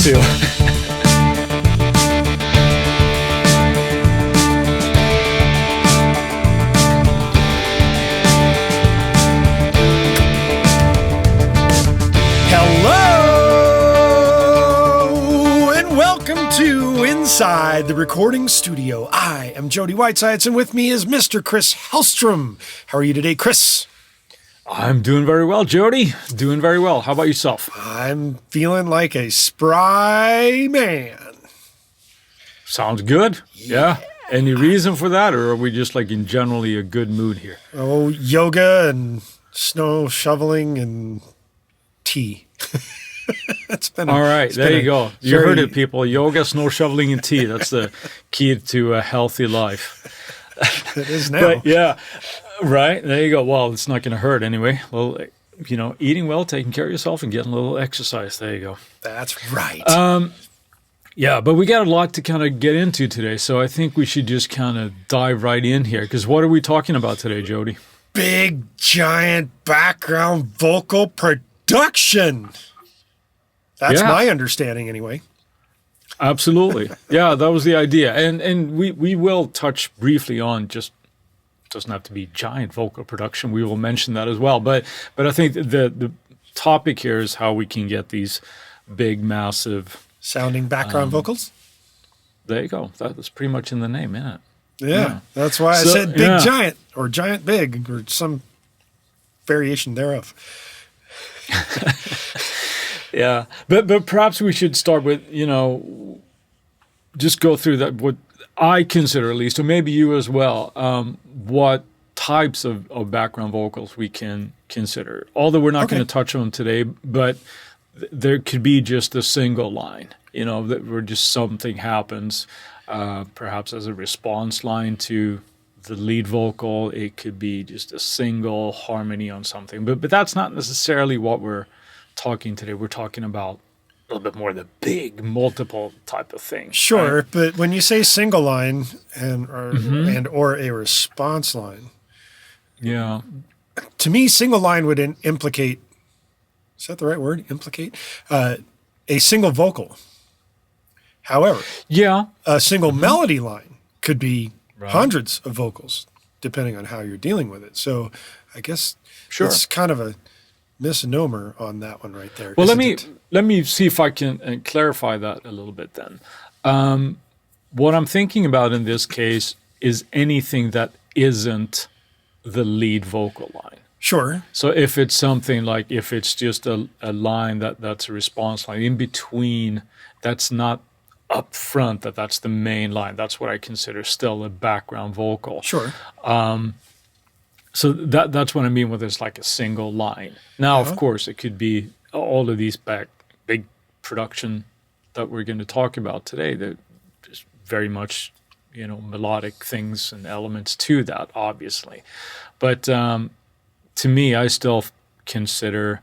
too. Hello, and welcome to Inside the Recording Studio. I am Jody Whitesides, and with me is Mr. Chris Hellstrom. How are you today, Chris? I'm doing very well, Jody. Doing very well. How about yourself? I'm feeling like a spry man. Sounds good. Yeah. Any reason for that, or are we just like in generally a good mood here? Oh, yoga and snow shoveling and tea. It's been all right. There you go. You heard it, people. Yoga, snow shoveling, and tea. That's the key to a healthy life. It is now. But yeah, right. There you go. Well, it's not going to hurt anyway. Well, you know, eating well, taking care of yourself, and getting a little exercise. There you go. That's right. Yeah, but we got a lot to kind of get into today, so I think we should just kind of dive right in here. Because what are we talking about today, Jody? Big, giant background vocal production. That's my understanding anyway. Absolutely. Yeah, that was the idea. And we will touch briefly on just, doesn't have to be giant vocal production. We will mention that as well. But I think the topic here is how we can get these big, massive sounding background vocals. There you go. That's pretty much in the name, isn't it? Yeah. That's why I said big giant or giant big or some variation thereof. Yeah, but perhaps we should start with, you know, just go through that, what I consider at least, or maybe you as well, what types of background vocals we can consider. Although we're not going to touch on them today, but there could be just a single line, you know, that where just something happens, perhaps as a response line to the lead vocal. It could be just a single harmony on something, but that's not necessarily what we're talking today. We're talking about a little bit more the big multiple type of thing. Sure, right? But when you say single line and or a response line, yeah, to me, single line would implicate. Is that the right word? Implicate a single vocal. However, a single melody line could be hundreds of vocals, depending on how you're dealing with it. So, I guess it's kind of a misnomer on that one right there. Well, let me see if I can clarify that a little bit then. What I'm thinking about in this case is anything that isn't the lead vocal line. Sure. So if it's something like, if it's just a line that's a response line, in between, that's not up front, that's the main line. That's what I consider still a background vocal. Sure. So that's what I mean with it's like a single line. Now, of course, it could be all of these big production that we're going to talk about today. That is very much, you know, melodic things and elements to that, obviously. But to me, I still consider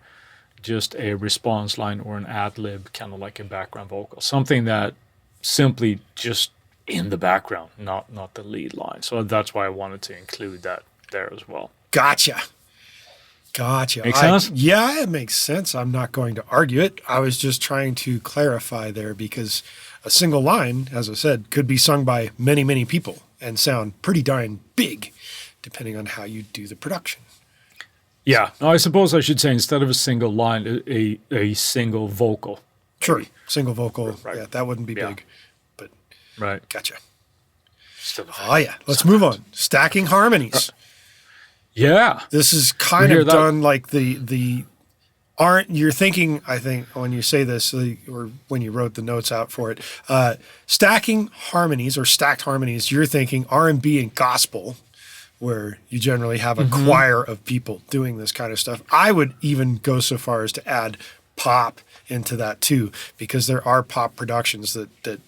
just a response line or an ad-lib kind of like a background vocal, something that simply just in the background, not the lead line. So that's why I wanted to include that there as well. Gotcha. Make sense? Yeah, it makes sense. I'm not going to argue it. I was just trying to clarify there because a single line, as I said, could be sung by many, many people and sound pretty darn big, depending on how you do the production. Yeah. No, I suppose I should say instead of a single line, a single vocal. Sure. Single vocal. Right. Yeah, that wouldn't be big. But gotcha. Yeah. Let's move on. Stacking harmonies. Yeah. This is kind of done like you're thinking, I think, when you say this, or when you wrote the notes out for it, stacking harmonies or stacked harmonies, you're thinking R&B and gospel, where you generally have a choir of people doing this kind of stuff. I would even go so far as to add pop into that too, because there are pop productions that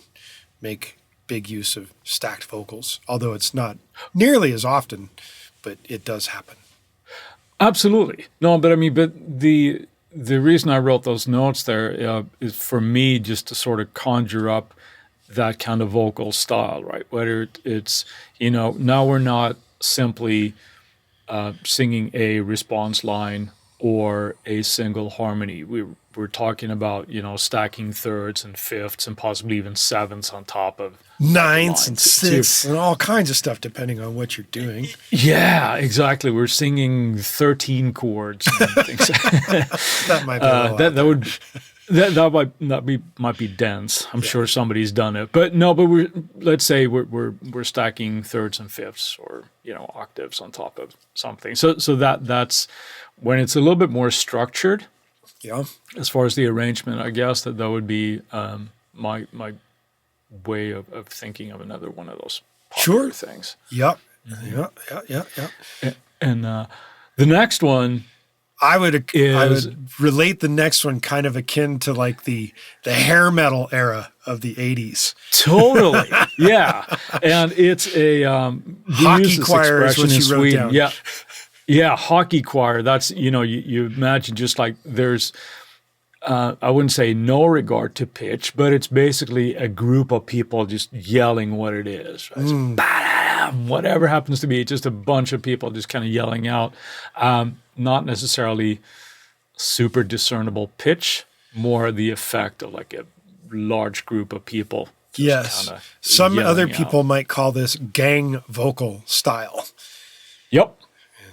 make big use of stacked vocals, although it's not nearly as often, but it does happen. Absolutely. No, but I mean, the reason I wrote those notes there is for me just to sort of conjure up that kind of vocal style, right? Whether it's, you know, now we're not simply singing a response line or a single harmony. We're we're talking about, stacking thirds and fifths and possibly even sevenths on top of ninths and sixths and all kinds of stuff depending on what you're doing. Yeah, exactly. We're singing 13 chords and things. That might be a little that might be dense. I'm sure somebody's done it, but let's say we're stacking thirds and fifths, or octaves on top of something. So that's when it's a little bit more structured. Yeah. As far as the arrangement, I guess that would be my way of thinking of another one of those popular things. Yep. Mm-hmm. Yep. And the next one. I would relate the next one kind of akin to like the hair metal era of the 80s. Totally. Yeah. And it's a hockey choir is what you wrote down. Yeah. Yeah, hockey choir. That's, you imagine just like there's I wouldn't say no regard to pitch, but it's basically a group of people just yelling what it is. Right? Whatever happens to be, just a bunch of people just kind of yelling out. Not necessarily super discernible pitch, more the effect of like a large group of people. Yes. Some other people might call this gang vocal style. Yep.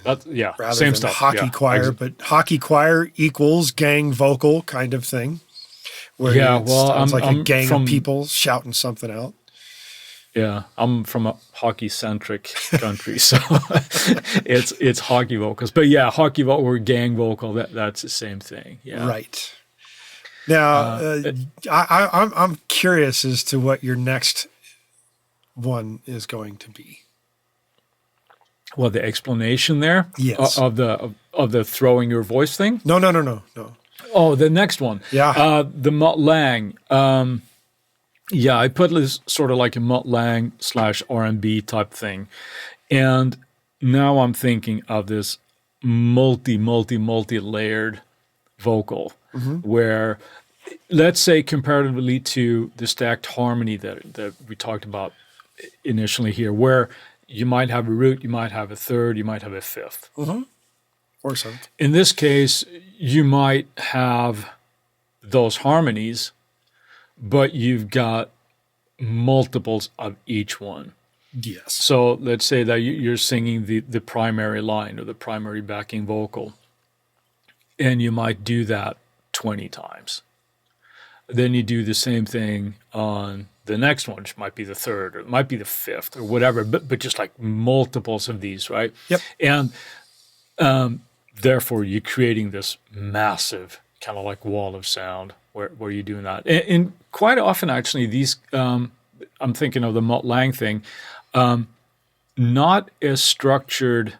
Rather same than stuff. Hockey choir, but hockey choir equals gang vocal kind of thing. Where sounds like a gang of people shouting something out. Yeah, I'm from a hockey-centric country, so it's hockey vocals. But yeah, hockey vocal or gang vocal, that's the same thing. Yeah. Right. Now, I'm curious as to what your next one is going to be. Well, the explanation there, yes, of the throwing your voice thing. No. Oh, the next one. Yeah. The Mutt Lange. Yeah, I put this sort of like a Mutt Lange / R&B type thing. And now I'm thinking of this multi-layered vocal where, let's say comparatively to the stacked harmony that we talked about initially here, where you might have a root, you might have a third, you might have a fifth. Or something. In this case, you might have those harmonies, but you've got multiples of each one. Yes. So let's say that you're singing the primary line or the primary backing vocal, and you might do that 20 times. Then you do the same thing on the next one, which might be the third, or it might be the fifth, or whatever, but just like multiples of these, right? Yep. And therefore, you're creating this massive kind of like wall of sound where you're doing that. And quite often, actually, these, I'm thinking of the Mutt Lange thing, not as structured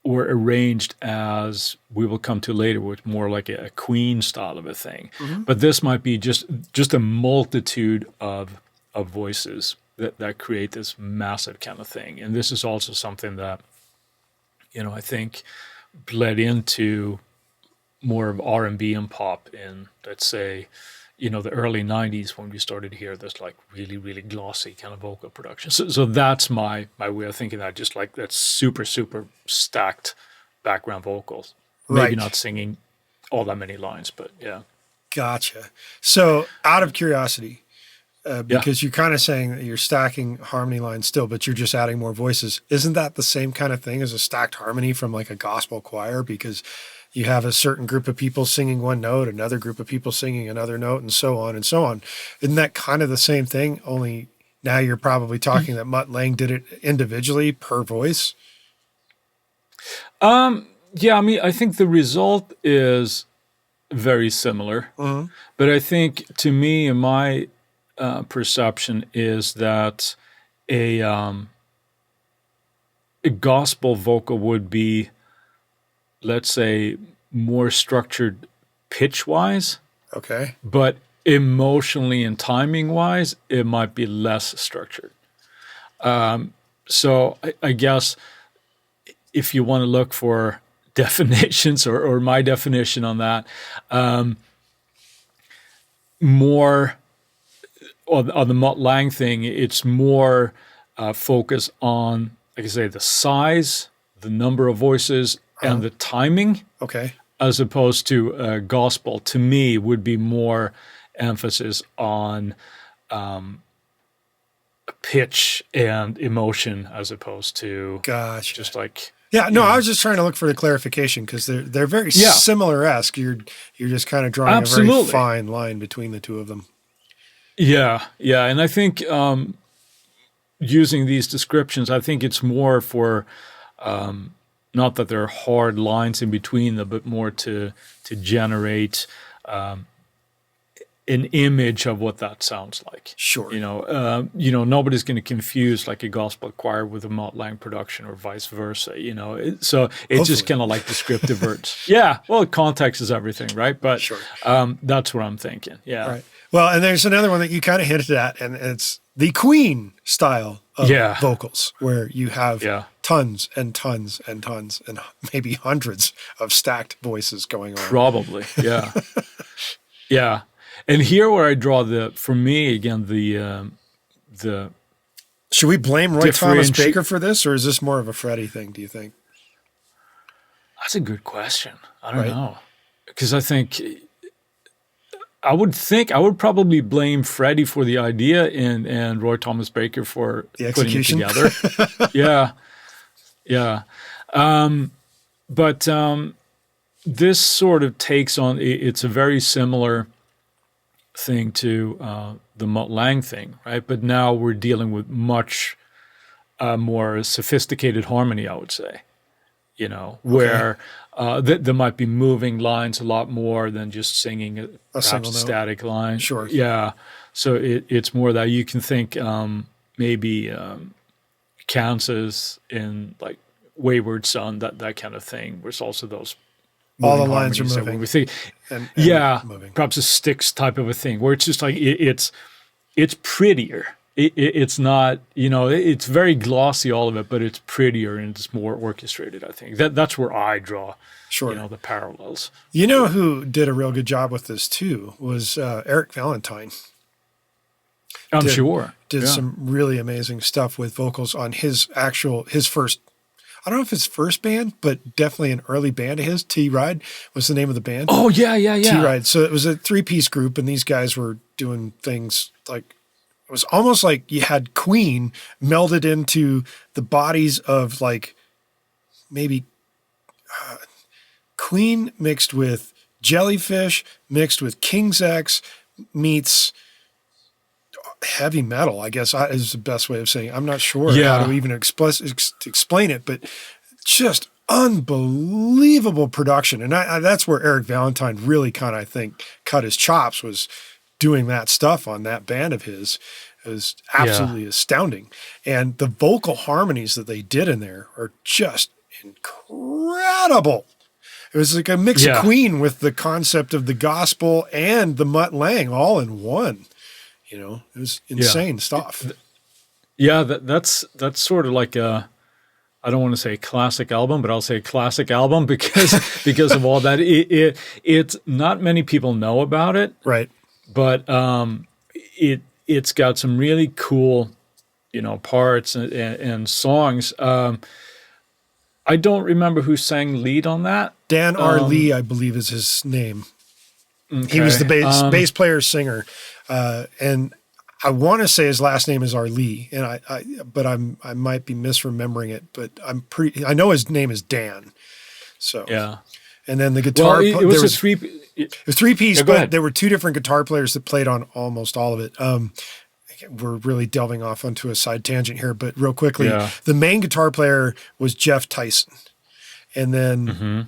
or arranged as we will come to later, with more like a Queen style of a thing. But this might be just a multitude of voices that create this massive kind of thing. And this is also something that, I think bled into more of R&B and pop in, let's say, the early 90s, when we started to hear this like really, really glossy kind of vocal production. So that's my way of thinking, that just like that super, super stacked background vocals. Maybe not singing all that many lines, but yeah. Gotcha. So out of curiosity, because you're kind of saying that you're stacking harmony lines still, but you're just adding more voices. Isn't that the same kind of thing as a stacked harmony from like a gospel choir? Because you have a certain group of people singing one note, another group of people singing another note, and so on and so on. Isn't that kind of the same thing? Only now you're probably talking that Mutt Lange did it individually per voice. Yeah, I mean, I think the result is very similar, but I think to me, in my perception, is that a gospel vocal would be, let's say, more structured pitch-wise. Okay. But emotionally and timing-wise, it might be less structured. So I guess if you want to look for definitions or my definition on that, more on the Mutt Lange thing, it's more focus on, like I say, the size, the number of voices, and the timing. Okay. as opposed to gospel, to me, would be more emphasis on pitch and emotion as opposed to just like. Yeah, no, I was just trying to look for the clarification because they're very similar-esque. You're just kind of drawing a very fine line between the two of them. Yeah, and I think using these descriptions, I think it's more for not that there are hard lines in between them, but more to generate an image of what that sounds like. Sure. Nobody's going to confuse like a gospel choir with a Mutt Lange production or vice versa. So it's just kind of like descriptive words. Yeah. Well, context is everything, right? But that's what I'm thinking. Yeah. Right. Well, and there's another one that you kind of hinted at, and it's the Queen style of vocals, where you have tons and tons and tons and maybe hundreds of stacked voices going on. Probably. Yeah. Yeah. And here where I draw for me, again, the should we blame Roy Thomas Baker for this, or is this more of a Freddie thing, do you think? That's a good question. I don't know. Because I think I would probably blame Freddie for the idea and Roy Thomas Baker for the execution. Putting it together. Yeah. But this sort of takes on, it's a very similar thing to the Mutt Lange thing, right? But now we're dealing with much more sophisticated harmony, I would say, where there might be moving lines a lot more than just singing a static line. Sure. Yeah. So it's more that you can think maybe Kansas in like Wayward Son, that kind of thing. There's also those all the lines are moving. We think, and moving. Perhaps a Styx type of a thing where it's just like it's prettier. It's not, it's very glossy, all of it, but it's prettier and it's more orchestrated. I think that's where I draw, the parallels. Who did a real good job with this too was Eric Valentine. I'm sure did some really amazing stuff with vocals on his first. I don't know if it's first band, but definitely an early band of his. T-Ride was the name of the band. Oh, yeah. T-Ride. So it was a 3-piece group, and these guys were doing things like, it was almost like you had Queen melded into the bodies of like maybe Queen mixed with Jellyfish, mixed with King's X, meets heavy metal, I guess is the best way of saying it. I'm not sure how to even explain it, but just unbelievable production. And that's where Eric Valentine really kind of, I think, cut his chops, was doing that stuff on that band of his. It was absolutely astounding. And the vocal harmonies that they did in there are just incredible. It was like a mix of Queen with the concept of the gospel and the Mutt Lange all in one. It was insane stuff. Yeah, that's sort of like I don't want to say classic album, but I'll say classic album because of all that. It's not many people know about it, right? But it's got some really cool, parts and songs. I don't remember who sang lead on that. Dan R. Lee, I believe, is his name. Okay. He was the bass player singer. And I want to say his last name is Arlee, and I might be misremembering it, but I know his name is Dan. So and then the guitar. Well, it was a 3-piece, but there were 2 different guitar players that played on almost all of it. We're really delving off onto a side tangent here, but real quickly, the main guitar player was Jeff Tyson. And then,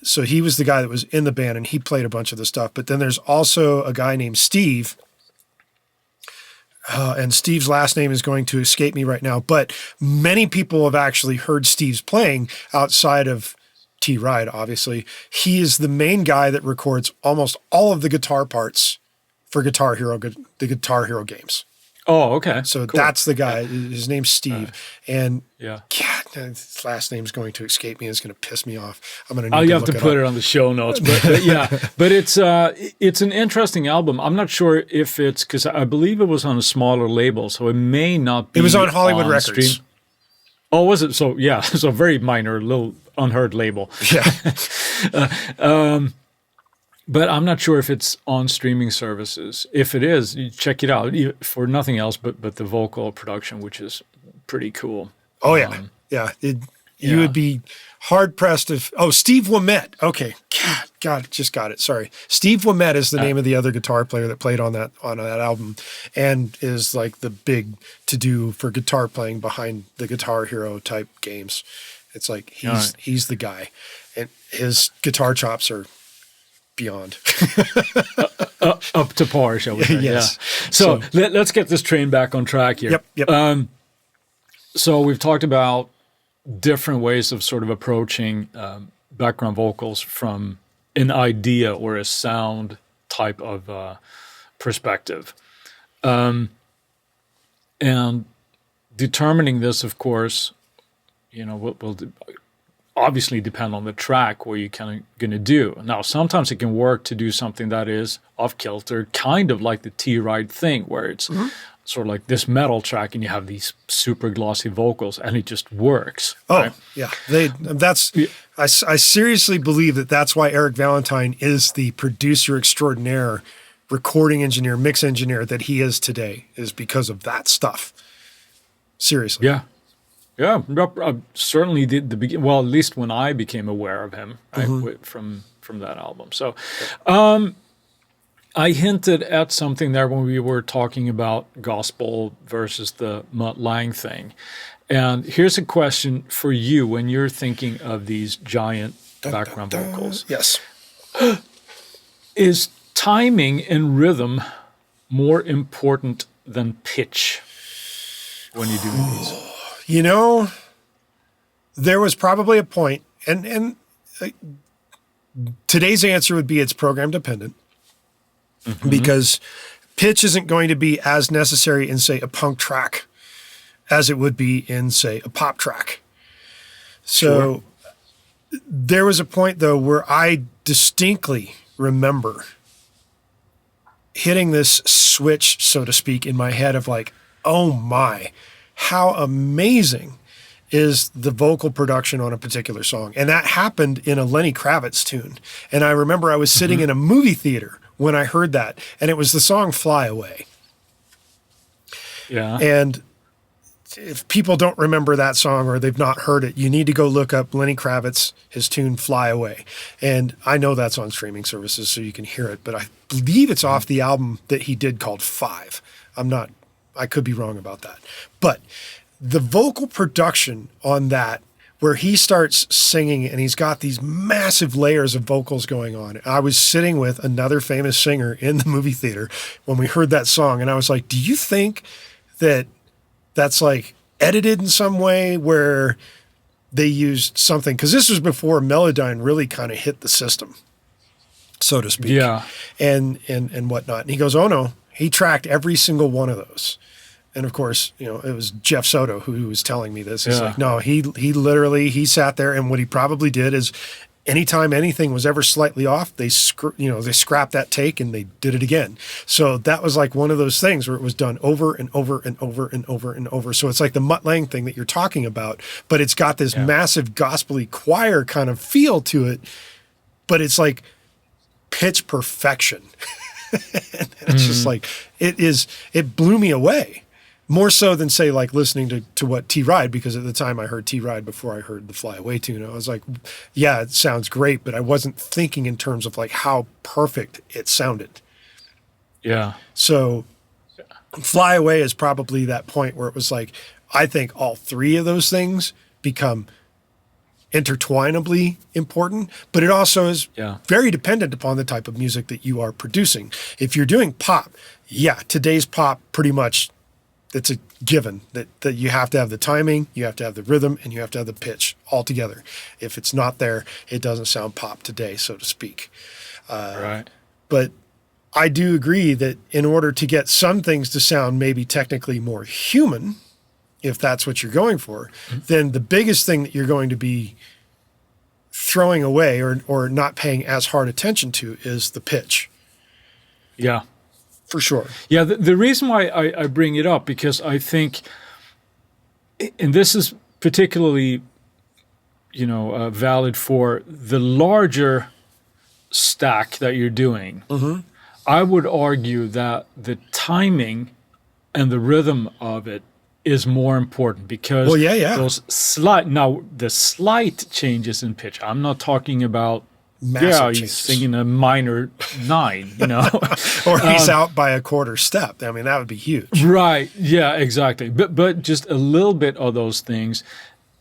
so he was the guy that was in the band, and he played a bunch of the stuff. But then there's also a guy named Steve, and Steve's last name is going to escape me right now. But many people have actually heard Steve's playing outside of T-Ride, obviously. He is the main guy that records almost all of the guitar parts for the Guitar Hero games. Oh, okay. So cool. That's the guy. His name's Steve. And his last name's going to escape me. It's going to piss me off. I'm going to you have to put it on the show notes. But but it's an interesting album. I'm not sure if it's, because I believe it was on a smaller label, so it may not be. It was on Hollywood Records. Oh, was it? So yeah, so very minor, little unheard label. Yeah. But I'm not sure if it's on streaming services. If it is, you check it out for nothing else but the vocal production, which is pretty cool. Oh yeah. Yeah. You Yeah. would be hard pressed if, oh, Steve Wimett. Okay. God, just got it. Sorry. Steve Wimett is the name of the other guitar player that played on that album and is like the big to do for guitar playing behind the Guitar Hero type games. It's like he's the guy, and his guitar chops are beyond. Up to par, shall we say. Yes. Yeah. So let's get this train back on track here. Yep. So we've talked about different ways of sort of approaching background vocals from an idea or a sound type of perspective. And determining this, of course, will obviously depend on the track what you're kind of going to do. Now, sometimes it can work to do something that is off kilter, kind of like the T-Ride thing, where it's sort of like this metal track and you have these super glossy vocals and it just works. Oh, right? yeah. I seriously believe that that's why Eric Valentine is the producer extraordinaire, recording engineer, mix engineer that he is today, is because of that stuff. Seriously. Yeah. Yeah, certainly did well, at least when I became aware of him, right, from that album. So I hinted at something there when we were talking about gospel versus the Mutt Lange thing. And here's a question for you when you're thinking of these giant background vocals. Yes. Is timing and rhythm more important than pitch when you're doing these? You know, there was probably a point, and today's answer would be it's program dependent, because pitch isn't going to be as necessary in, say, a punk track as it would be in, say, a pop track. So there was a point, though, where I distinctly remember hitting this switch, so to speak, in my head of like, oh my, how amazing is the vocal production on a particular song. And that happened in a Lenny Kravitz tune. And I remember I was sitting in a movie theater when I heard that, and it was the song Fly Away. Yeah. And if people don't remember that song or they've not heard it, you need to go look up Lenny Kravitz, his tune Fly Away. And I know that's on streaming services so you can hear it, but I believe it's off the album that he did called Five. I could be wrong about that. But the vocal production on that, where he starts singing and he's got these massive layers of vocals going on. I was sitting with another famous singer in the movie theater when we heard that song, and I was like, do you think that that's like edited in some way where they used something? Because this was before Melodyne really kind of hit the system, so to speak. Yeah. And whatnot. And he goes, oh no, he tracked every single one of those. And of course, it was Jeff Soto who was telling me this. He's like, no, he literally sat there, and what he probably did is anytime anything was ever slightly off, they scrapped that take and they did it again. So that was like one of those things where it was done over and over and over and over and over. So it's like the Mutt Lange thing that you're talking about, but it's got this massive gospel-y choir kind of feel to it, but it's like pitch perfection. And it's just like, it blew me away. More so than, say, like listening to what T-Ride, because at the time I heard T-Ride before I heard the Fly Away tune. I was like, yeah, it sounds great, but I wasn't thinking in terms of like how perfect it sounded. Yeah. So Fly Away is probably that point where it was like, I think all three of those things become intertwinably important, but it also is very dependent upon the type of music that you are producing. If you're doing pop, today's pop pretty much, it's a given that you have to have the timing, you have to have the rhythm, and you have to have the pitch all together. If it's not there, it doesn't sound pop today, so to speak. Right. But I do agree that in order to get some things to sound maybe technically more human, if that's what you're going for, then the biggest thing that you're going to be throwing away or not paying as hard attention to is the pitch. Yeah. For sure. Yeah, the reason why I bring it up, because I think, and this is particularly, valid for the larger stack that you're doing. Mm-hmm. I would argue that the timing and the rhythm of it is more important because those the slight changes in pitch. I'm not talking about massive he's changes. singing a minor 9, or he's out by a quarter step. I mean, that would be huge. Right. Yeah, exactly. But just a little bit of those things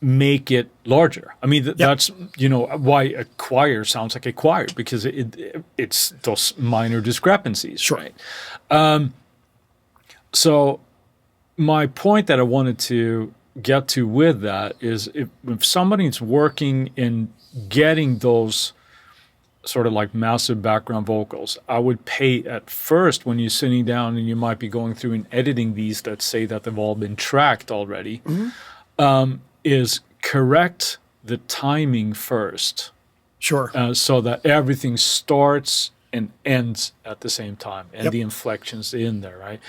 make it larger. I mean, that's, why a choir sounds like a choir, because it's those minor discrepancies, sure. Right? So my point that I wanted to get to with that is if somebody's working in getting those sort of like massive background vocals, I would pay at first when you're sitting down and you might be going through and editing these that say that they've all been tracked already, is correct the timing first. Sure. So that everything starts and ends at the same time, and the inflections in there, right?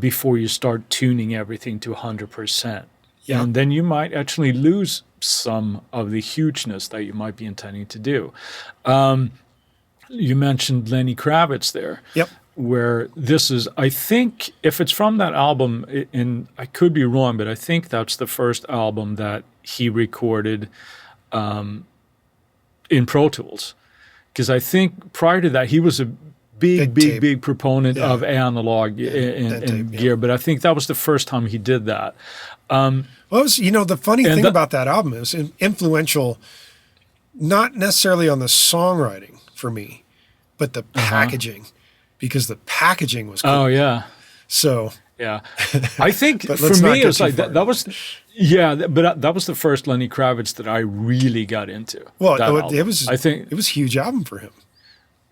Before you start tuning everything to 100%. Yeah. And then you might actually lose some of the hugeness that you might be intending to do. You mentioned Lenny Kravitz there. Yep. Where this is, I think, if it's from that album, and I could be wrong, but I think that's the first album that he recorded in Pro Tools. Because I think prior to that, he was a big proponent of analog and gear, but I think that was the first time he did that. Well, it was, the funny thing about that album is influential, not necessarily on the songwriting for me, but the packaging, because the packaging was cool. Oh, yeah. So. Yeah. I think for me, it was like that was, but that was the first Lenny Kravitz that I really got into. Well, it was a huge album for him.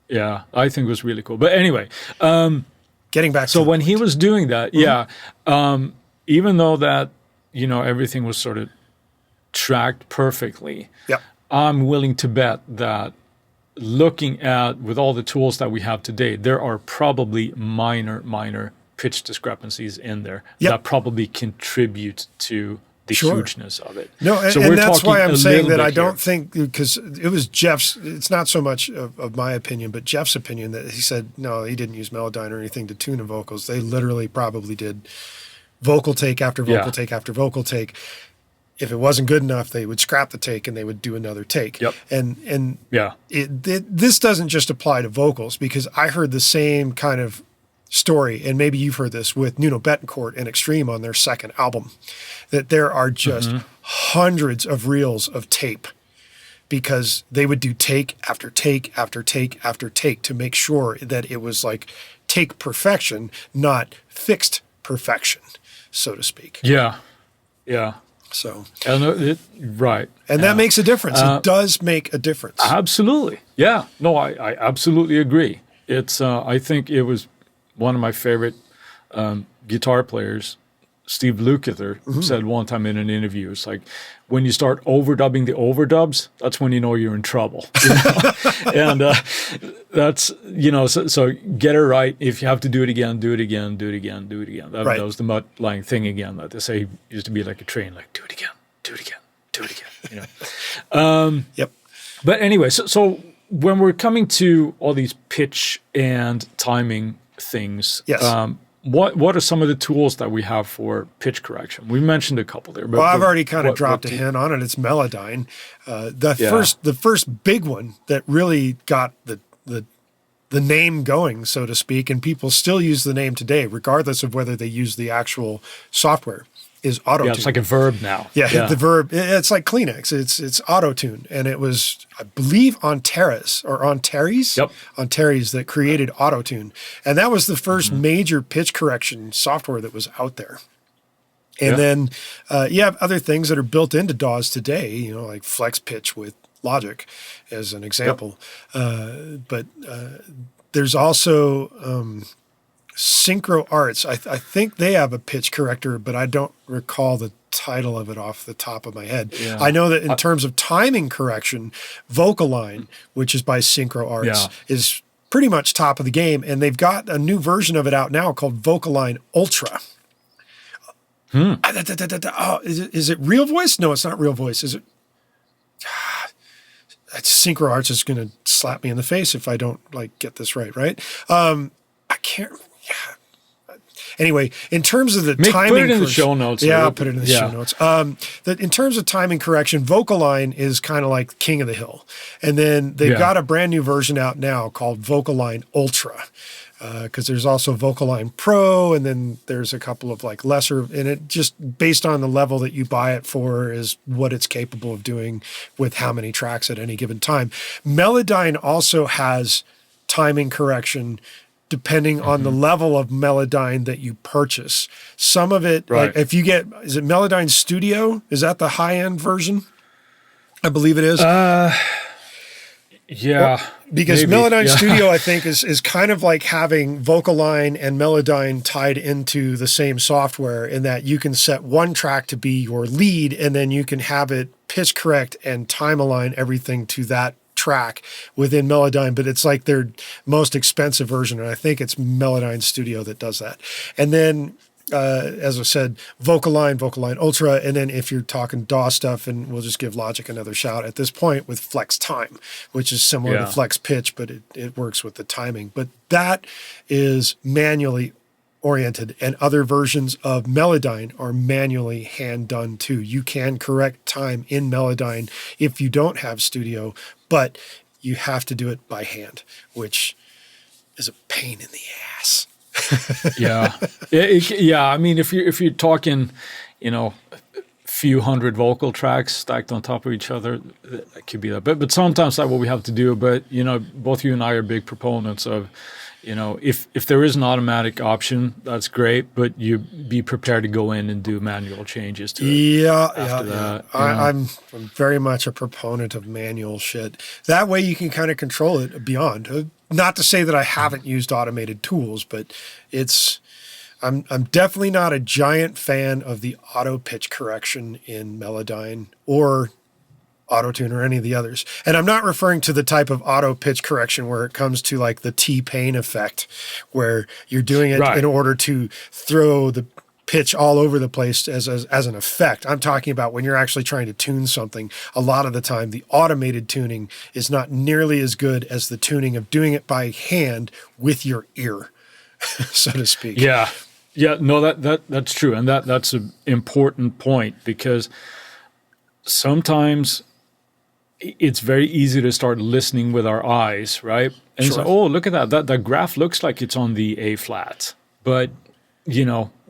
Yeah, I think it was really cool. But anyway. Getting back to so when he was doing that, even though that, everything was sort of tracked perfectly, I'm willing to bet that looking at, with all the tools that we have today, there are probably minor pitch discrepancies in there that probably contribute to the hugeness of it. No, and that's why I'm saying that I don't think, because it was Jeff's, it's not so much of my opinion, but Jeff's opinion that he said, no, he didn't use Melodyne or anything to tune the vocals. They literally probably did vocal take after vocal take after vocal take. If it wasn't good enough, they would scrap the take and they would do another take. Yep. And this doesn't just apply to vocals, because I heard the same kind of story, and maybe you've heard this with Nuno Bettencourt and Extreme on their second album, that there are just hundreds of reels of tape, because they would do take after take after take after take to make sure that it was like take perfection, not fixed perfection, so to speak. Yeah. So, right. And that makes a difference. It does make a difference. Absolutely. Yeah. No, I absolutely agree. It's, I think it was one of my favorite guitar players, Steve Lukather, said one time in an interview, it's like, when you start overdubbing the overdubs, that's when you know you're in trouble. And that's, so get it right. If you have to do it again, do it again, do it again, do it again. That was the Mutt Lange thing again, that they say used to be like a train, like do it again, do it again, do it again. Yep. But anyway, so when we're coming to all these pitch and timing things, what are some of the tools that we have for pitch correction? We mentioned a couple there. But I've already kind of dropped a hint on it. It's Melodyne. The first big one that really got the name going, so to speak, and people still use the name today, regardless of whether they use the actual software, is auto-tune. Yeah, it's like a verb now. Yeah, the verb. It's like Kleenex. It's auto-tune, and it was, I believe, Antares that created auto-tune, and that was the first major pitch correction software that was out there. And then you have other things that are built into DAWs today, like Flex Pitch with Logic, as an example. But there's also Synchro Arts. I think they have a pitch corrector, but I don't recall the title of it off the top of my head. Yeah. I know that in terms of timing correction, Vocaline, which is by Synchro Arts, is pretty much top of the game, and they've got a new version of it out now called Vocaline Ultra. Oh, is it real voice? No, it's not real voice. Is it? Synchro Arts is going to slap me in the face if I don't get this right. I can't. Yeah. Anyway, in terms of the timing, put it in the show notes. Yeah, I'll put it in the show notes. In terms of timing correction, Vocaline is kind of like king of the hill, and then they've got a brand new version out now called Vocaline Ultra. Because there's also Vocaline Pro, and then there's a couple of lesser, and it just based on the level that you buy it for is what it's capable of doing with how many tracks at any given time. Melodyne also has timing correction depending on the level of Melodyne that you purchase. Some of it, if you get, is it Melodyne Studio? Is that the high-end version? I believe it is. Yeah. Well, because Melodyne Studio, I think, is kind of like having Vocaline and Melodyne tied into the same software in that you can set one track to be your lead, and then you can have it pitch correct and time align everything to that track within Melodyne, but it's like their most expensive version, and I think it's Melodyne Studio that does that. And then as I said, Vocaline Ultra, and then if you're talking DAW stuff, and we'll just give Logic another shout at this point with Flex Time, which is similar to Flex Pitch, but it works with the timing. But that is manually oriented, and other versions of Melodyne are manually hand done too. You can correct time in Melodyne if you don't have Studio, but you have to do it by hand, which is a pain in the ass. Yeah. I mean, if you're talking, a few hundred vocal tracks stacked on top of each other, that could be that. But sometimes that's what we have to do. But both you and I are big proponents of, if there is an automatic option, that's great. But you be prepared to go in and do manual changes to it. That. I'm very much a proponent of manual shit. That way you can kind of control it beyond. Not to say that I haven't used automated tools, but I'm definitely not a giant fan of the auto pitch correction in Melodyne or Autotune or any of the others. And I'm not referring to the type of auto pitch correction where it comes to the T-Pain effect, where you're doing it in order to throw the pitch all over the place as an effect. I'm talking about when you're actually trying to tune something. A lot of the time, the automated tuning is not nearly as good as the tuning of doing it by hand with your ear, so to speak. Yeah. No, that's true, and that's an important point, because sometimes it's very easy to start listening with our eyes, right? And say, oh, look at that graph looks like it's on the A flat, but you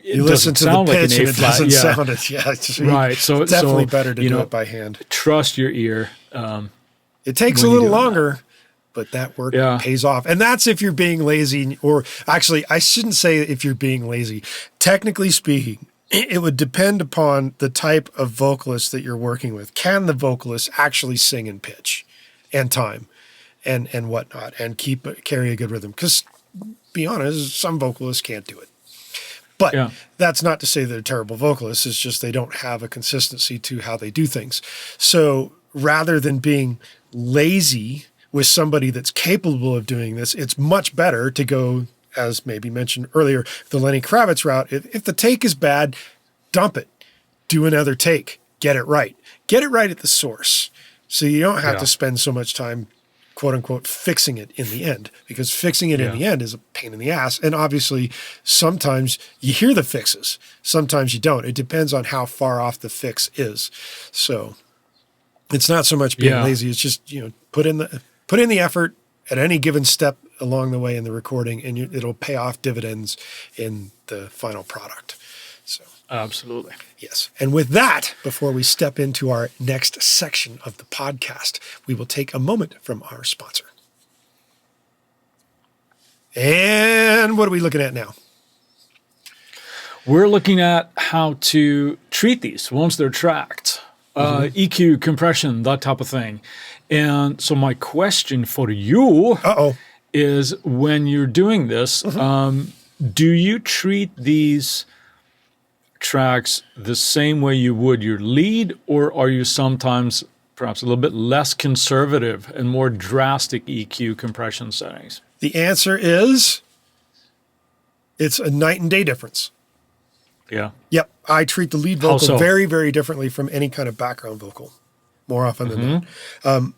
listen to the pitch and it doesn't sound it. Yeah, right. So it's definitely better to do it by hand. Trust your ear. It takes a little longer, but that work pays off. And that's if you're being lazy, or actually, I shouldn't say if you're being lazy. Technically speaking, it would depend upon the type of vocalist that you're working with. Can the vocalist actually sing in pitch and time and whatnot and carry a good rhythm? Because, be honest, some vocalists can't do it. But that's not to say they're terrible vocalists. It's just they don't have a consistency to how they do things. So rather than being lazy with somebody that's capable of doing this, it's much better to go, as maybe mentioned earlier, the Lenny Kravitz route. If the take is bad, dump it. Do another take. Get it right. Get it right at the source. So you don't have to spend so much time, quote unquote, fixing it in the end, because fixing it in the end is a pain in the ass. And obviously, sometimes you hear the fixes, sometimes you don't. It depends on how far off the fix is. So it's not so much being lazy. It's just, put in the effort at any given step along the way in the recording, and it'll pay off dividends in the final product. So absolutely. Yes. And with that, before we step into our next section of the podcast, we will take a moment from our sponsor. And what are we looking at now? We're looking at how to treat these once they're tracked. EQ, compression, that type of thing. And so my question for you is, when you're doing this, do you treat these tracks the same way you would your lead, or are you sometimes perhaps a little bit less conservative and more drastic EQ compression settings? The answer is it's a night and day difference. Yeah. Yep. I treat the lead How vocal so? very, very differently from any kind of background vocal, more often than not.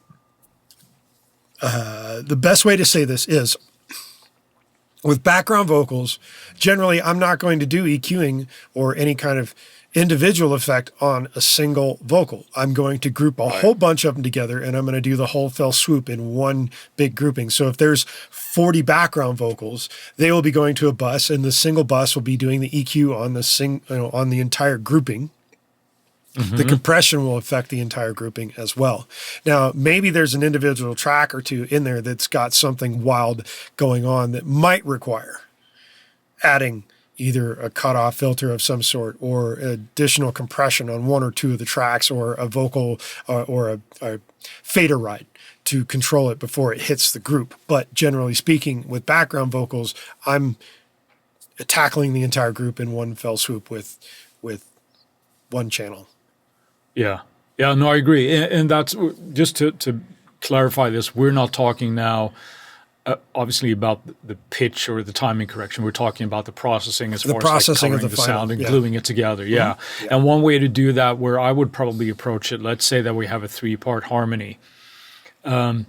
The best way to say this is with background vocals, generally, I'm not going to do EQing or any kind of individual effect on a single vocal. I'm going to group a whole bunch of them together, and I'm going to do the whole fell swoop in one big grouping. So if there's 40 background vocals, they will be going to a bus, and the single bus will be doing the EQ on on the entire grouping. The compression will affect the entire grouping as well. Now, maybe there's an individual track or two in there that's got something wild going on that might require adding either a cutoff filter of some sort or additional compression on one or two of the tracks or a vocal or a fader ride to control it before it hits the group. But generally speaking, with background vocals, I'm tackling the entire group in one fell swoop with one channel. Yeah. Yeah, no, I agree. And that's just to clarify this, we're not talking now obviously about the pitch or the timing correction. We're talking about the processing as far as like coloring the sound and gluing it together. Yeah. Mm-hmm. Yeah. And one way to do that where I would probably approach it, let's say that we have a 3-part harmony. I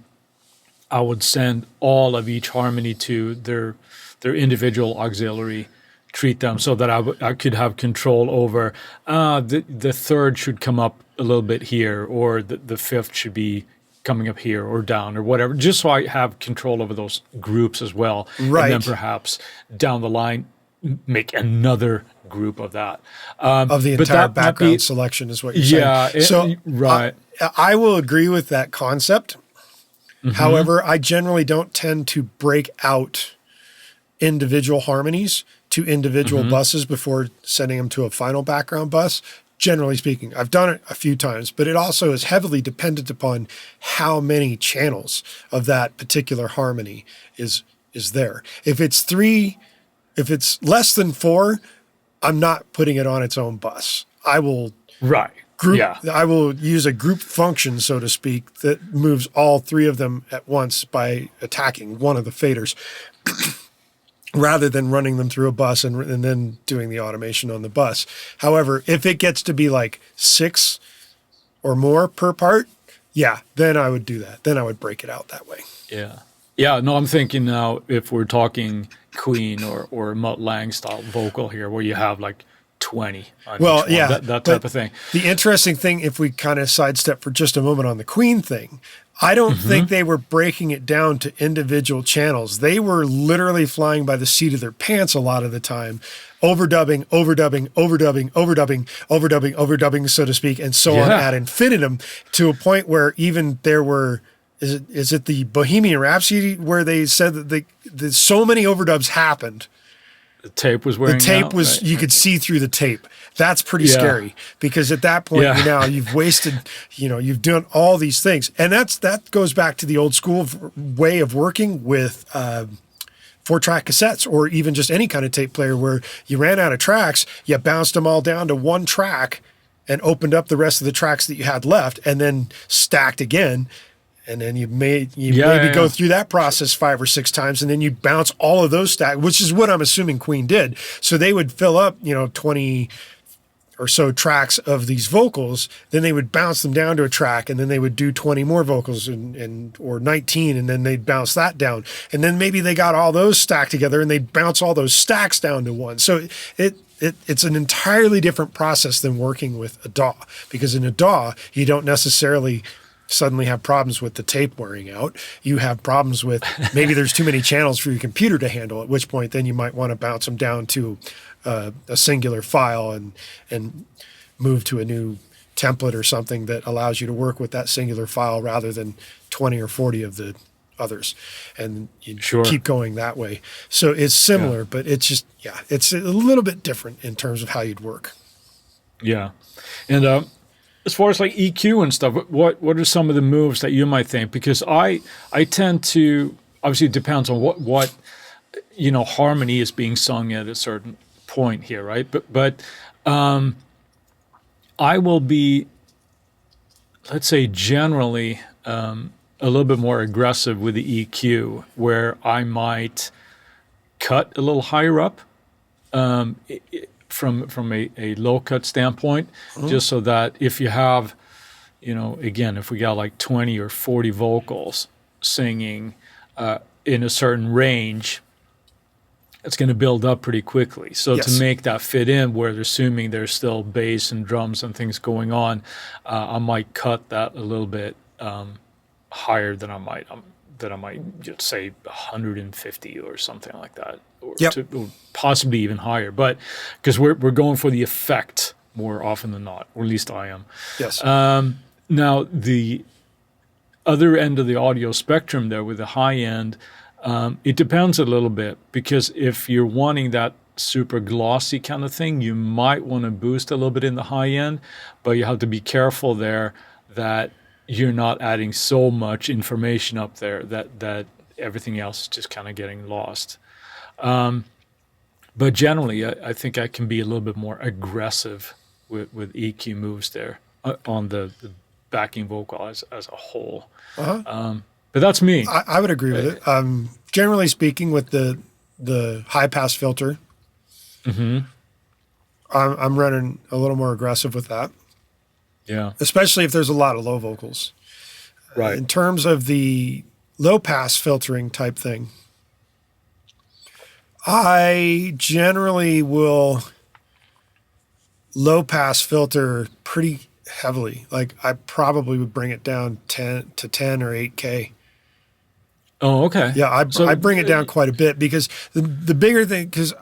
would send all of each harmony to their individual auxiliary, treat them so that I could have control over the third should come up a little bit here, or the fifth should be coming up here or down or whatever, just so I have control over those groups as well. Right. And then perhaps down the line, make another group of that. Of the entire background selection is what you're saying. So right. I will agree with that concept. Mm-hmm. However, I generally don't tend to break out individual harmonies to individual buses before sending them to a final background bus. Generally speaking, I've done it a few times, but it also is heavily dependent upon how many channels of that particular harmony is there. If it's less than 4, I'm not putting it on its own bus. I will group. Yeah. I will use a group function, so to speak, that moves all 3 of them at once by attacking one of the faders. Rather than running them through a bus and then doing the automation on the bus. However, if it gets to be like 6 or more per part, then I would do that. Then I would break it out that way. Yeah. Yeah, no, I'm thinking now if we're talking Queen or Mutt Lange style vocal here, where you have like 20 on each one, that type of thing. The interesting thing, if we kind of sidestep for just a moment on the Queen thing, I don't think they were breaking it down to individual channels. They were literally flying by the seat of their pants a lot of the time, overdubbing, so to speak, and so on ad infinitum, to a point where even there were, is it the Bohemian Rhapsody where they said that so many overdubs happened. The tape was wearing out. The tape was, right? You could see through the tape. That's pretty scary, because at that point, you've wasted, you've done all these things. And that goes back to the old school way of working with 4-track cassettes, or even just any kind of tape player, where you ran out of tracks, you bounced them all down to one track and opened up the rest of the tracks that you had left, and then stacked again. And then you maybe go through that process 5 or 6 times, and then you bounce all of those stacks, which is what I'm assuming Queen did. So they would fill up, 20 or so tracks of these vocals, then they would bounce them down to a track, and then they would do 20 more vocals or 19, and then they'd bounce that down. And then maybe they got all those stacked together, and they'd bounce all those stacks down to one. So it's an entirely different process than working with a DAW, because in a DAW, you don't necessarily suddenly have problems with the tape wearing out. You have problems with maybe there's too many channels for your computer to handle, at which point then you might want to bounce them down to a singular file and move to a new template or something that allows you to work with that singular file rather than 20 or 40 of the others. And you keep going that way. So it's similar, but it's just, it's a little bit different in terms of how you'd work. Yeah. And as far as like EQ and stuff, what are some of the moves that you might think? Because I tend to, obviously it depends on what harmony is being sung at a certain point here, right? But I will be, let's say, generally a little bit more aggressive with the EQ, where I might cut a little higher up. from a low cut standpoint, just so that if you have, again, if we got like 20 or 40 vocals singing in a certain range, it's going to build up pretty quickly. So to make that fit in, where they're assuming there's still bass and drums and things going on, I might cut that a little bit higher than I might just say 150 or something like that, or possibly even higher. But because we're going for the effect more often than not, or at least I am. Yes. Now the other end of the audio spectrum there with the high end. It depends a little bit, because if you're wanting that super glossy kind of thing, you might want to boost a little bit in the high end, but you have to be careful there that you're not adding so much information up there that everything else is just kind of getting lost. But generally, I think I can be a little bit more aggressive with EQ moves there on the backing vocal as a whole. But that's me. I would agree with it. Generally speaking, with the high pass filter, I'm running a little more aggressive with that. Yeah. Especially if there's a lot of low vocals. Right. In terms of the low pass filtering type thing, I generally will low pass filter pretty heavily. Like I probably would bring it down 10 or 8K. Oh, okay. Yeah, I bring it down quite a bit, because the bigger thing, because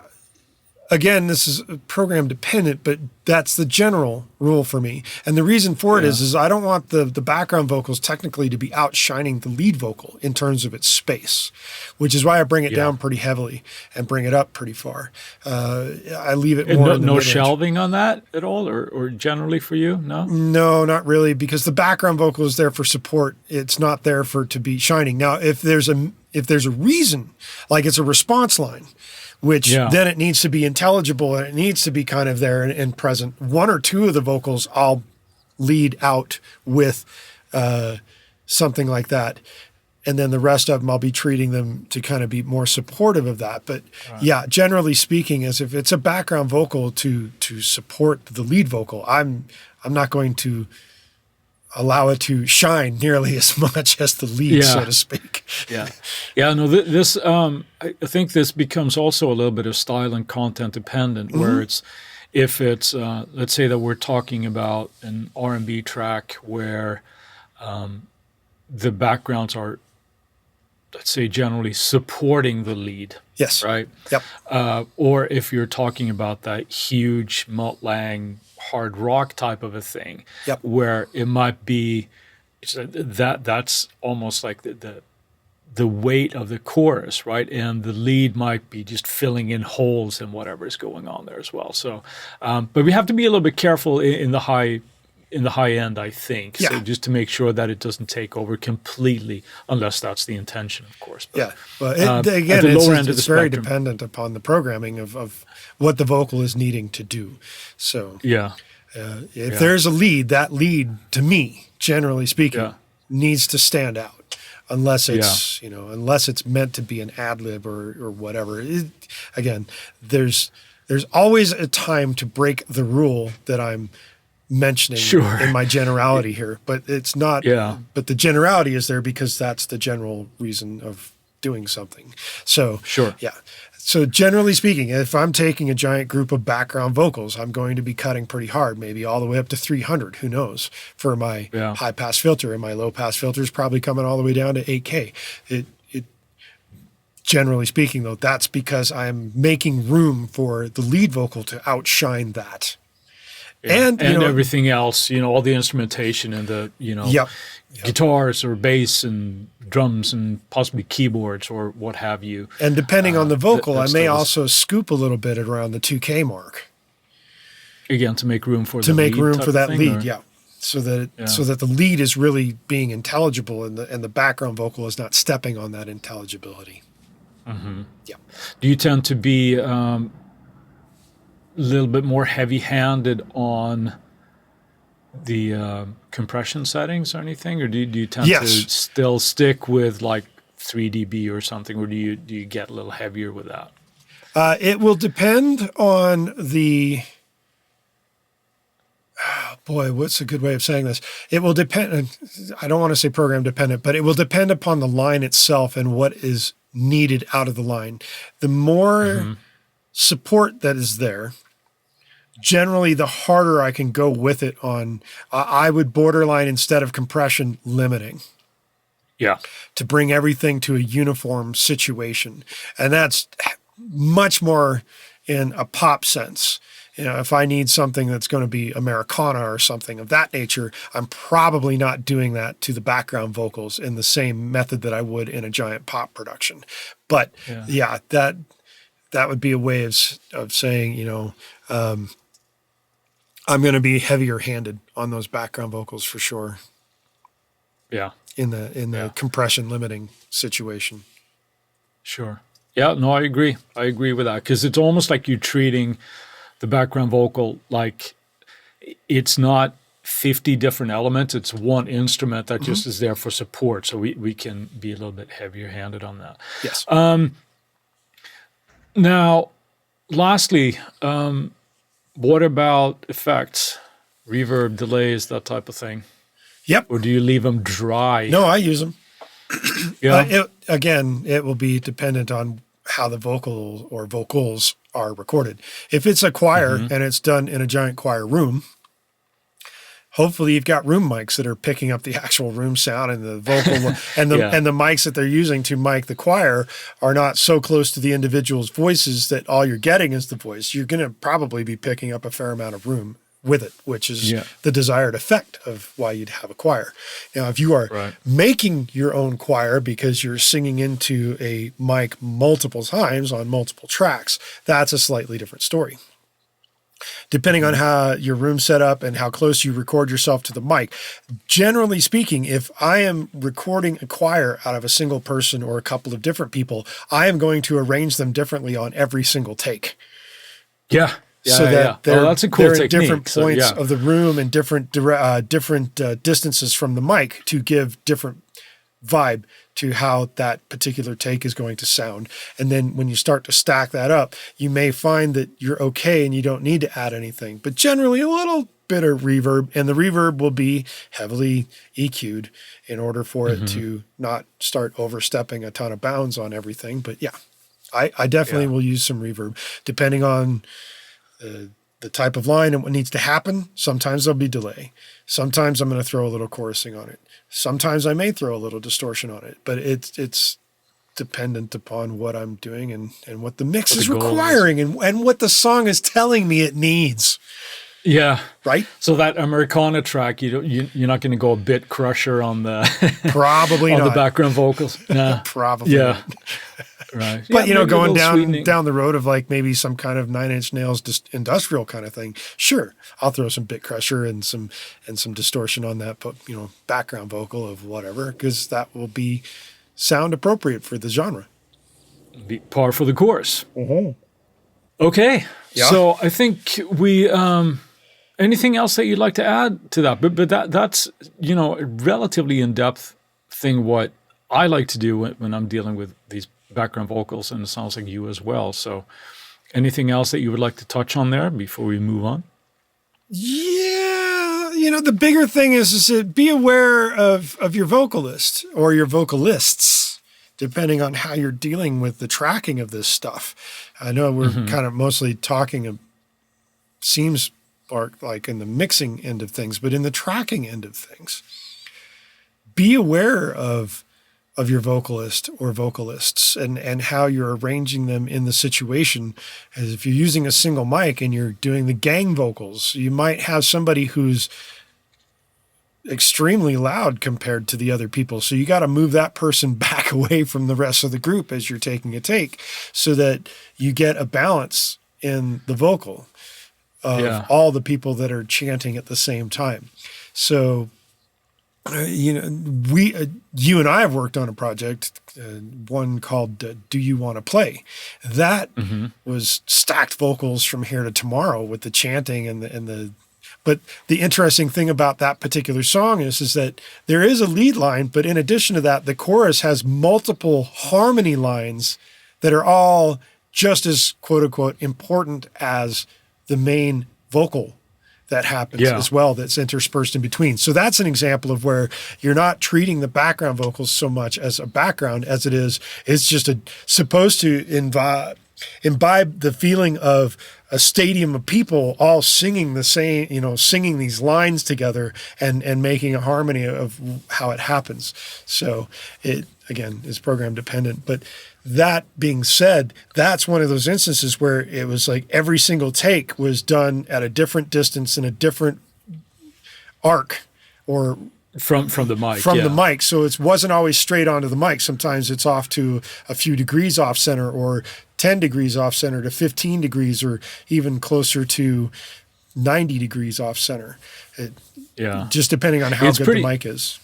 again, this is program dependent, but that's the general rule for me. And the reason for it is I don't want the background vocals technically to be outshining the lead vocal in terms of its space, which is why I bring it down pretty heavily and bring it up pretty far. I leave it more in the no mid-range. shelving on that at all, or generally for you? No? No, not really, because the background vocal is there for support. It's not there to be shining. Now, if there's a reason, like it's a response line, which then it needs to be intelligible and it needs to be kind of there and present. One or two of the vocals I'll lead out with something like that. And then the rest of them, I'll be treating them to kind of be more supportive of that. But generally speaking, as if it's a background vocal to support the lead vocal, I'm not going to allow it to shine nearly as much as the lead, so to speak. No, this I think this becomes also a little bit of style and content dependent, where if it's let's say that we're talking about an R&B track where the backgrounds are, let's say, generally supporting the lead. Yes. Right? Yep. Or if you're talking about that huge Mutt Lange hard rock type of a thing, where it might be that's almost like the weight of the chorus, right? And the lead might be just filling in holes in whatever is going on there as well. So, but we have to be a little bit careful in the high end, I think. So just to make sure that it doesn't take over completely, unless that's the intention, of course. But, well, again, it's very dependent upon the programming of what the vocal is needing to do. So if there's a lead, that lead, to me, generally speaking, needs to stand out, unless it's unless it's meant to be an ad lib or whatever. Again, there's always a time to break the rule that I'm mentioning in my generality here, but it's not. But the generality is there because that's the general reason of doing something. So So generally speaking, if I'm taking a giant group of background vocals, I'm going to be cutting pretty hard, maybe all the way up to 300, who knows, for my high pass filter, and my low pass filter is probably coming all the way down to 8K. It generally speaking, though, that's because I'm making room for the lead vocal to outshine that. And everything else, all the instrumentation and the, guitars or bass and drums and possibly keyboards or what have you. And depending on the vocal, I may also scoop a little bit at around the 2K mark. Again, to make room for that lead, so that the lead is really being intelligible and the background vocal is not stepping on that intelligibility. Do you tend to be a little bit more heavy-handed on the compression settings or anything, or do you tend to still stick with like 3 dB or something, or do you get a little heavier with that? It will depend on the. Oh boy, what's a good way of saying this? It will depend. I don't want to say program dependent, but it will depend upon the line itself and what is needed out of the line. The more support that is there, generally, the harder I can go with it on. I would borderline, instead of compression, limiting. Yeah. To bring everything to a uniform situation. And that's much more in a pop sense. If I need something that's going to be Americana or something of that nature, I'm probably not doing that to the background vocals in the same method that I would in a giant pop production. But yeah, that would be a way of saying, I'm going to be heavier handed on those background vocals for sure. Yeah. In the compression limiting situation. Sure. Yeah, no, I agree. I agree with that, because it's almost like you're treating the background vocal like it's not 50 different elements. It's one instrument that just is there for support. So we can be a little bit heavier handed on that. Yes. Now, lastly, what about effects, reverb, delays, that type of thing? Yep. Or do you leave them dry? No, I use them. Yeah. It will be dependent on how the vocal or vocals are recorded. If it's a choir and it's done in a giant choir room, hopefully you've got room mics that are picking up the actual room sound, and the vocal and the mics that they're using to mic the choir are not so close to the individual's voices that all you're getting is the voice. You're going to probably be picking up a fair amount of room with it, which is the desired effect of why you'd have a choir. Now, if you are making your own choir because you're singing into a mic multiple times on multiple tracks, that's a slightly different story. Depending on how your room's set up and how close you record yourself to the mic. Generally speaking, if I am recording a choir out of a single person or a couple of different people, I am going to arrange them differently on every single take. Yeah. So that that's a cool they're technique. at different points of the room and different distances from the mic to give different vibe to how that particular take is going to sound. And then when you start to stack that up, you may find that you're okay and you don't need to add anything. But generally a little bit of reverb, and the reverb will be heavily EQ'd in order for it to not start overstepping a ton of bounds on everything. But yeah, I definitely will use some reverb depending on the type of line and what needs to happen. Sometimes there'll be delay. Sometimes I'm going to throw a little chorusing on it. Sometimes I may throw a little distortion on it, but it's dependent upon what I'm doing and what the mix is requiring and what the song is telling me it needs. Yeah. Right. So that Americana track, you're not going to go a bit crusher on the probably on not the background vocals. No. Probably. Yeah. Not. Right. But going down the road of like maybe some kind of Nine Inch Nails industrial kind of thing. Sure, I'll throw some bit crusher and some distortion on that, but background vocal of whatever, because that will be sound appropriate for the genre. Be par for the course. Okay. Yeah. So I think we. Anything else that you'd like to add to that? But that's a relatively in depth thing. What I like to do when I'm dealing with these background vocals, and it sounds like you as well. So anything else that you would like to touch on there before we move on? Yeah, the bigger thing is to be aware of your vocalist or your vocalists, depending on how you're dealing with the tracking of this stuff. I know we're kind of mostly talking seems like in the mixing end of things, but in the tracking end of things, be aware of your vocalist or vocalists and how you're arranging them in the situation. As if you're using a single mic and you're doing the gang vocals, you might have somebody who's extremely loud compared to the other people. So you got to move that person back away from the rest of the group as you're taking a take so that you get a balance in the vocal of all the people that are chanting at the same time. So you and I have worked on a project, one called Do You Want to Play? That was stacked vocals from here to tomorrow with the chanting but the interesting thing about that particular song is that there is a lead line, but in addition to that, the chorus has multiple harmony lines that are all just as quote unquote important as the main vocal that happens as well, that's interspersed in between. So that's an example of where you're not treating the background vocals so much as a background as it is. It's just supposed to imbibe the feeling of a stadium of people all singing the same, singing these lines together and making a harmony of how it happens. So it, again, is program dependent. But that being said, that's one of those instances where it was like every single take was done at a different distance in a different arc, or from the mic. The mic. So it wasn't always straight onto the mic. Sometimes it's off to a few degrees off center, or 10 degrees off center to 15 degrees, or even closer to 90 degrees off center. Just depending on how good the mic is.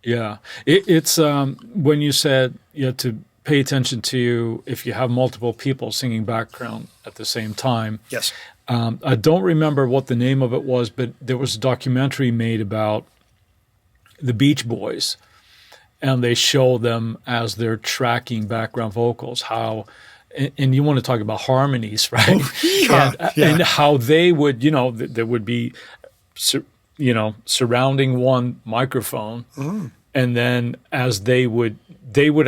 Yeah. It's when you said you had to pay attention to if you have multiple people singing background at the same time. Yes. I don't remember what the name of it was, but there was a documentary made about the Beach Boys, and they show them as they're tracking background vocals, how, and you want to talk about harmonies, right? Oh, and how they would, there would be, surrounding one microphone, and then as they would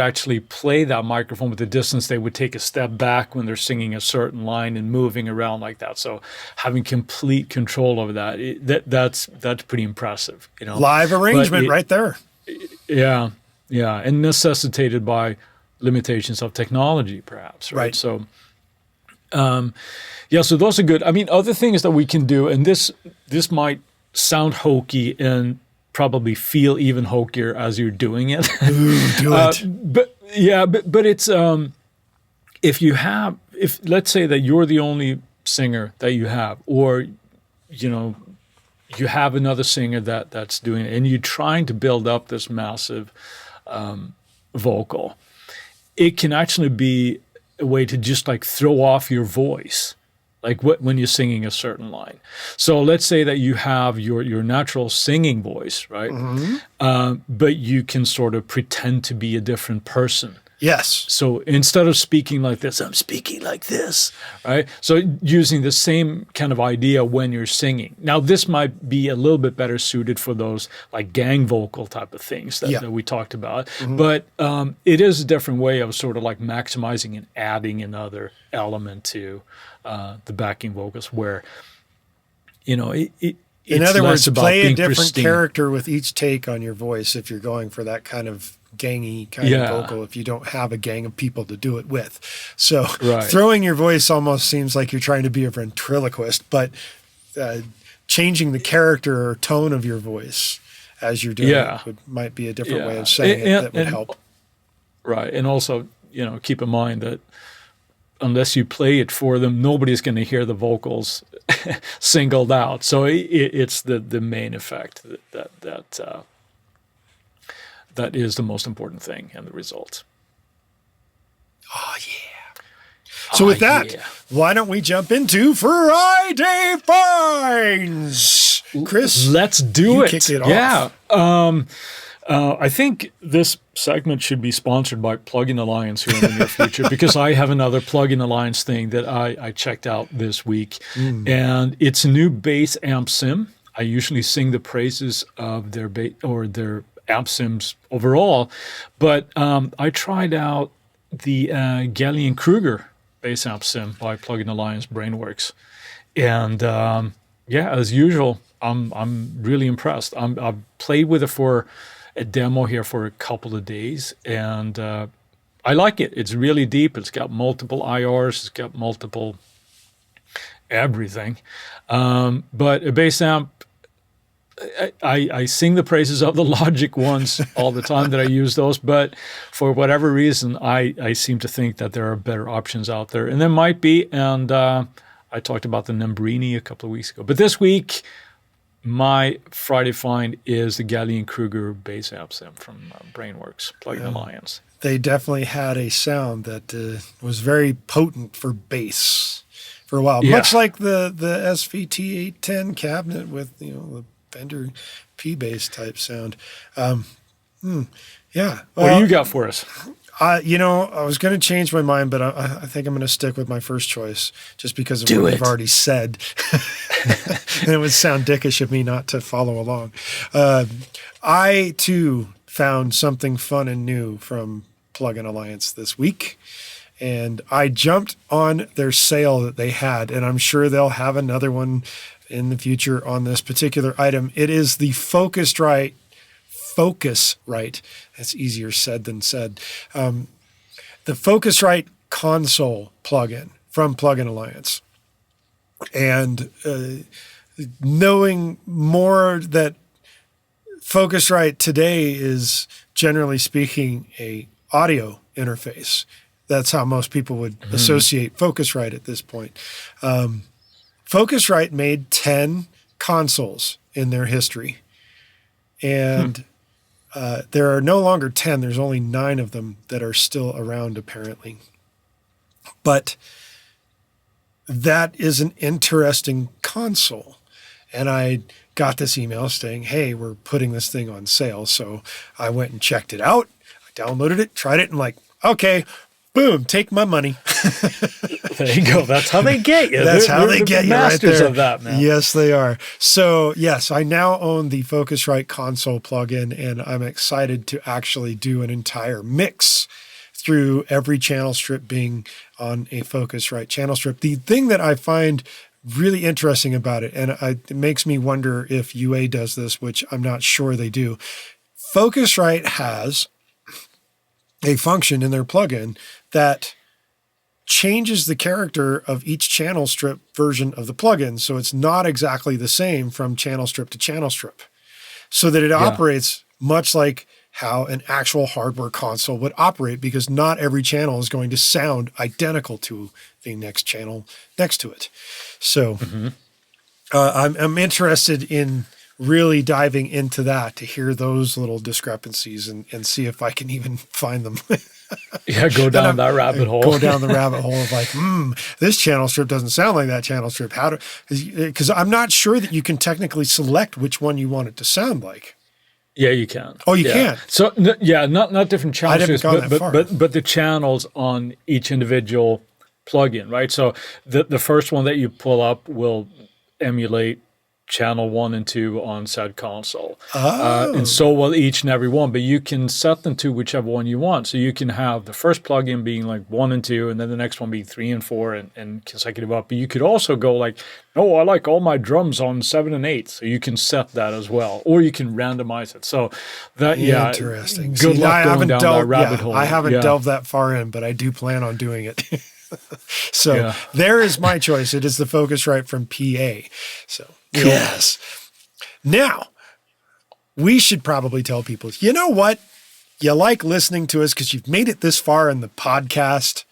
actually play that microphone with the distance, they would take a step back when they're singing a certain line and moving around like that. So having complete control over that's pretty impressive. Live arrangement right there. Yeah, and necessitated by limitations of technology, perhaps. Right. So, so those are good. I mean, other things that we can do, and this might sound hokey and probably feel even hokier as you're doing it. Ooh, do it. But it's if let's say that you're the only singer that you have, or you have another singer that's doing it, and you're trying to build up this massive vocal, it can actually be a way to just like throw off your voice. Like when you're singing a certain line. So let's say that you have your natural singing voice, right? But you can sort of pretend to be a different person. Yes. So instead of speaking like this, I'm speaking like this, right? So using the same kind of idea when you're singing. Now, this might be a little bit better suited for those like gang vocal type of things that we talked about. But it is a different way of sort of like maximizing and adding another element to the backing vocals where, in other words, play a different pristine character with each take on your voice if you're going for that kind of gangy kind of vocal, if you don't have a gang of people to do it with. So throwing your voice almost seems like you're trying to be a ventriloquist, but changing the character or tone of your voice as you're doing it might be a different way of saying it that would help. Right. And also, keep in mind that unless you play it for them, nobody's going to hear the vocals singled out. So it's the main effect that is the most important thing in the results. Oh, yeah. So with that, why don't we jump into Friday Finds? Chris, let's do it. Kick it off. Yeah. I think this segment should be sponsored by Plugin Alliance here in the near future, because I have another Plugin Alliance thing that I checked out this week, and it's a new bass amp sim. I usually sing the praises of their amp sims overall, but I tried out the Gallien-Kruger bass amp sim by Plugin Alliance Brainworks, and as usual, I'm really impressed. I've played with it for a demo here for a couple of days, and I like it. It's really deep. It's got multiple IRs. It's got multiple everything. But a bass amp, I sing the praises of the Logic ones all the time that I use those, but for whatever reason, I seem to think that there are better options out there. And there might be, and I talked about the Nembrini a couple of weeks ago. But this week, my Friday find is the Gallien-Kruger bass amp sim from Brainworks, Plugin Alliance. They definitely had a sound that was very potent for bass for a while, much like the SVT 810 cabinet with the Fender P bass type sound. What do you got for us? I was going to change my mind, but I think I'm going to stick with my first choice just because of what you've already said. And it would sound dickish of me not to follow along. I, too, found something fun and new from Plugin Alliance this week. And I jumped on their sale that they had, and I'm sure they'll have another one in the future on this particular item. It is the Focusrite. That's easier said than said. The Focusrite console plugin from Plugin Alliance. And knowing more that Focusrite today is, generally speaking, a audio interface. That's how most people would associate Focusrite at this point. Focusrite made 10 consoles in their history. And there are no longer 10. There's only 9 of them that are still around, apparently. But that is an interesting console. And I got this email saying, hey, we're putting this thing on sale. So I went and checked it out. I downloaded it, tried it, and like, okay, boom, take my money. There you go. That's how they get you. That's how they get you right masters there. Of that, man. Yes, they are. So, yes, I now own the Focusrite console plugin, and I'm excited to actually do an entire mix through every channel strip being on a Focusrite channel strip. The thing that I find really interesting about it, and it makes me wonder if UA does this, which I'm not sure they do. Focusrite has a function in their plugin that changes the character of each channel strip version of the plugin. So it's not exactly the same from channel strip to channel strip. So that it operates much like how an actual hardware console would operate, because not every channel is going to sound identical to the next channel next to it. So I'm interested in really diving into that to hear those little discrepancies and see if I can even find them. Go down that rabbit hole. Go down the rabbit hole of like, this channel strip doesn't sound like that channel strip. Because I'm not sure that you can technically select which one you want it to sound like. Yeah, you can. Oh, you can. So not different channels, but the channels on each individual plugin, right? So the first one that you pull up will emulate channel 1 and 2 on said console. And so will each and every one, but you can set them to whichever one you want. So you can have the first plugin being like 1 and 2, and then the next one being 3 and 4 and consecutive up. But you could also go like, no, I like all my drums on 7 and 8. So you can set that as well, or you can randomize it. So that, interesting. Good luck going down that rabbit hole. I haven't delved that far in, but I do plan on doing it. So there is my choice. It is the Focusrite from PA. So yes. Now, we should probably tell people, you know what? You like listening to us because you've made it this far in the podcast.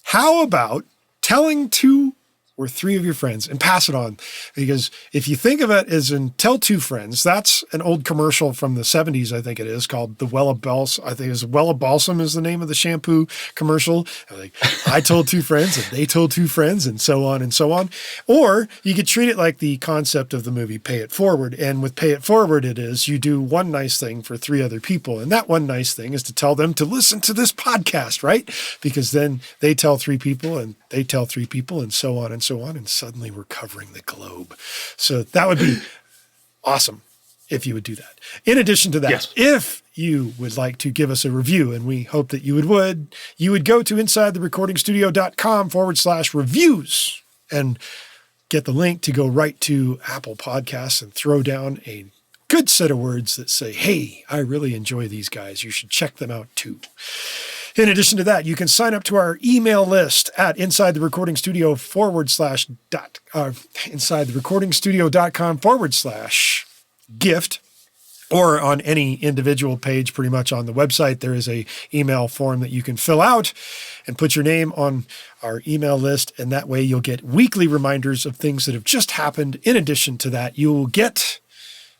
How about telling 2 or 3 of your friends and pass it on? Because if you think of it as in tell 2 friends, that's an old commercial from the 70s, I think it is, called the Wella Balsam. I think it's Wella Balsam is the name of the shampoo commercial. Like, I told 2 friends and they told 2 friends and so on and so on. Or you could treat it like the concept of the movie Pay It Forward. And with Pay It Forward, it is you do one nice thing for 3 other people. And that one nice thing is to tell them to listen to this podcast, right? Because then they tell 3 people and they tell 3 people and so on and so on. And suddenly we're covering the globe. So that would be awesome if you would do that. In addition to that, if you would like to give us a review, and we hope that you would go to insidetherecordingstudio.com/reviews and get the link to go right to Apple Podcasts and throw down a good set of words that say, hey, I really enjoy these guys. You should check them out too. In addition to that, you can sign up to our email list at insidetherecordingstudio.com/gift, or on any individual page pretty much on the website. There is a email form that you can fill out and put your name on our email list. And that way you'll get weekly reminders of things that have just happened. In addition to that, you will get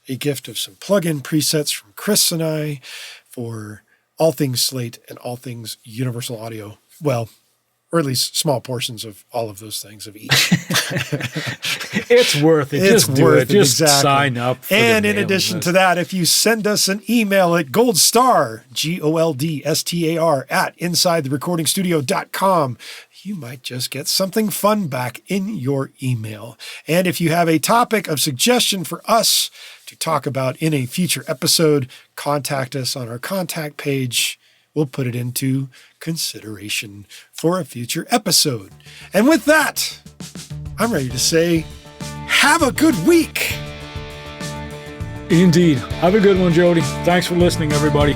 a gift of some plugin presets from Chris and I for all things Slate and all things Universal Audio. Well, or at least small portions of all of those things of each. It's worth it. It's Just do worth it. it, Just exactly. sign up. For And the in mailing addition list. to that, if you send us an email at goldstar, GOLDSTAR, at InsideTheRecordingStudio.com, you might just get something fun back in your email. And if you have a topic of suggestion for us to talk about in a future episode, contact us on our contact page. We'll put it into consideration for a future episode. And with that, I'm ready to say, have a good week. Indeed. Have a good one, Jody. Thanks for listening, everybody.